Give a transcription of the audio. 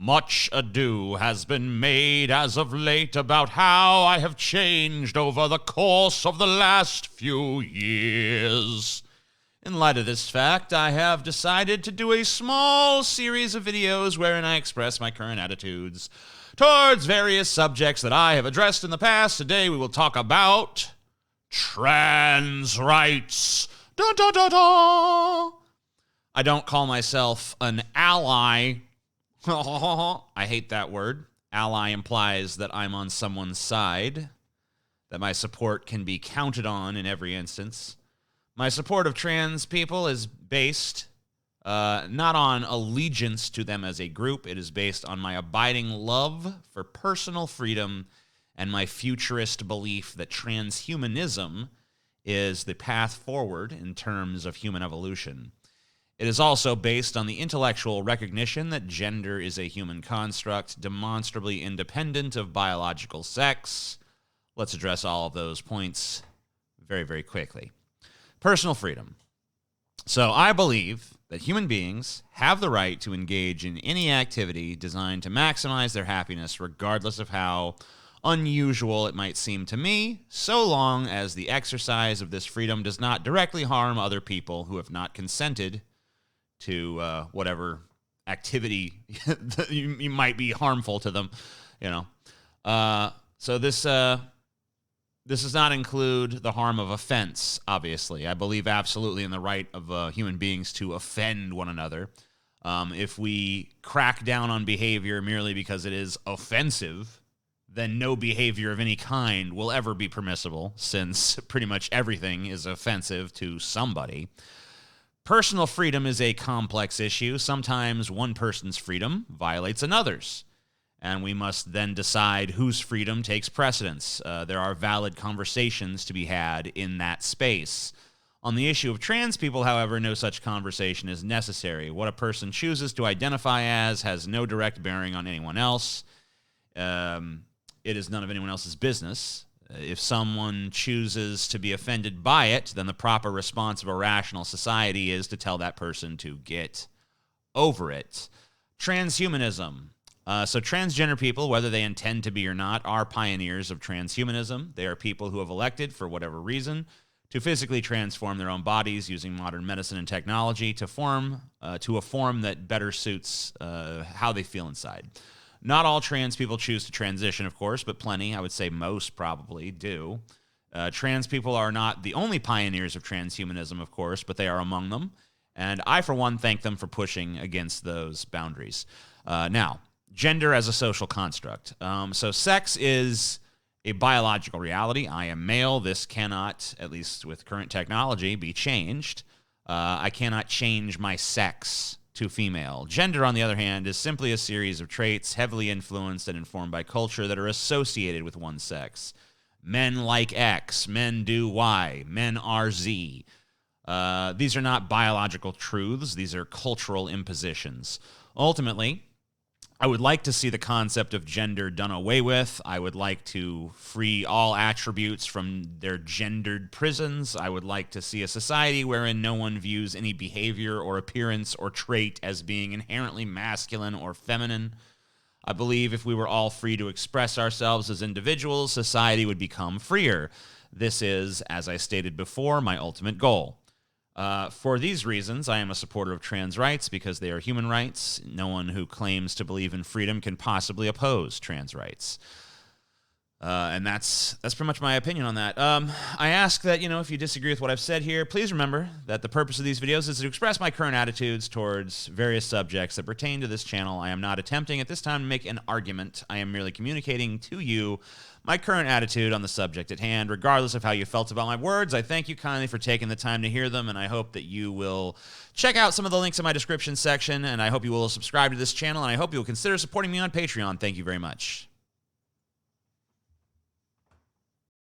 Much ado has been made as of late about how I have changed over the course of the last few years. In light of this fact, I have decided to do a small series of videos wherein I express my current attitudes towards various subjects that I have addressed in the past. Today we will talk about trans rights. Da, da, da, da. I don't call myself an ally. I hate that word. Ally implies that I'm on someone's side, that my support can be counted on in every instance. My support of trans people is based not on allegiance to them as a group. It is based on my abiding love for personal freedom and my futurist belief that transhumanism is the path forward in terms of human evolution. It is also based on the intellectual recognition that gender is a human construct demonstrably independent of biological sex. Let's address all of those points very, very quickly. Personal freedom. So I believe that human beings have the right to engage in any activity designed to maximize their happiness, regardless of how unusual it might seem to me, so long as the exercise of this freedom does not directly harm other people who have not consented to whatever activity you might be harmful to them, So this does not include the harm of offense, obviously. I believe absolutely in the right of human beings to offend one another. If we crack down on behavior merely because it is offensive, then no behavior of any kind will ever be permissible, since pretty much everything is offensive to somebody. Personal freedom is a complex issue. Sometimes one person's freedom violates another's, and we must then decide whose freedom takes precedence. There are valid conversations to be had in that space. On the issue of trans people, however, no such conversation is necessary. What a person chooses to identify as has no direct bearing on anyone else. It is none of anyone else's business. If someone chooses to be offended by it, then the proper response of a rational society is to tell that person to get over it. Transhumanism. So transgender people, whether they intend to be or not, are pioneers of transhumanism. They are people who have elected, for whatever reason, to physically transform their own bodies using modern medicine and technology to a form that better suits how they feel inside. Not all trans people choose to transition, of course, but plenty, I would say most probably, do. Trans people are not the only pioneers of transhumanism, of course, but they are among them. And I, for one, thank them for pushing against those boundaries. Now, gender as a social construct. So sex is a biological reality. I am male. This cannot, at least with current technology, be changed. I cannot change my sex to female. Gender, on the other hand, is simply a series of traits heavily influenced and informed by culture that are associated with one sex. Men like X, men do Y, men are Z. These are not biological truths. These are cultural impositions. Ultimately, I would like to see the concept of gender done away with. I would like to free all attributes from their gendered prisons. I would like to see a society wherein no one views any behavior or appearance or trait as being inherently masculine or feminine. I believe if we were all free to express ourselves as individuals, society would become freer. This is, as I stated before, my ultimate goal. For these reasons, I am a supporter of trans rights because they are human rights. No one who claims to believe in freedom can possibly oppose trans rights. And that's pretty much my opinion on that. I ask that, if you disagree with what I've said here, please remember that the purpose of these videos is to express my current attitudes towards various subjects that pertain to this channel. I am not attempting at this time to make an argument. I am merely communicating to you my current attitude on the subject at hand. Regardless of how you felt about my words, I thank you kindly for taking the time to hear them, and I hope that you will check out some of the links in my description section, and I hope you will subscribe to this channel, and I hope you will consider supporting me on Patreon. Thank you very much.